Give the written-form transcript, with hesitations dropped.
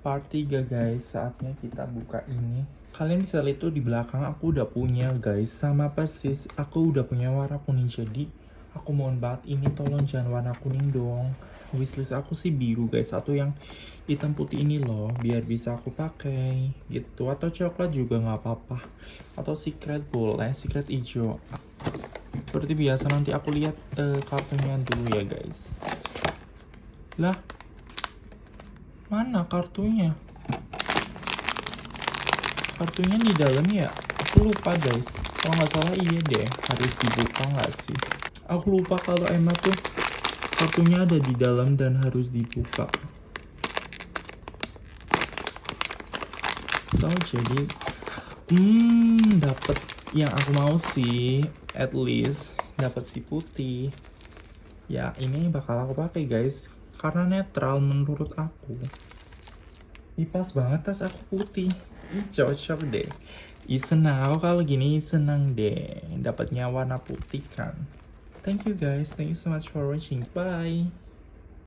part 3 guys, saatnya kita buka ini. Kalian bisa lihat tuh di belakang aku udah punya guys, sama persis aku udah punya warna kuning. Jadi aku mohon banget ini tolong jangan warna kuning dong. Wishlist aku sih biru guys, atau yang hitam putih ini loh, biar bisa aku pakai gitu. Atau coklat juga nggak apa-apa, atau secret boleh, secret hijau. Seperti biasa nanti aku lihat kartunya dulu ya guys. Lah, mana kartunya? Kartunya di dalam ya? Aku lupa guys. Kalau nggak salah iya deh, harus dibuka nggak sih? Aku lupa kalau emang tuh kartunya ada di dalam dan harus dibuka. So jadi, dapet yang aku mau sih, at least dapat si putih. Ya ini bakal aku pakai guys, karena netral menurut aku. Pas banget tas aku putih. Cocok deh. Senang aku kalau gini, senang deh dapatnya warna putih kan. Thank you guys, thank you so much for watching. Bye.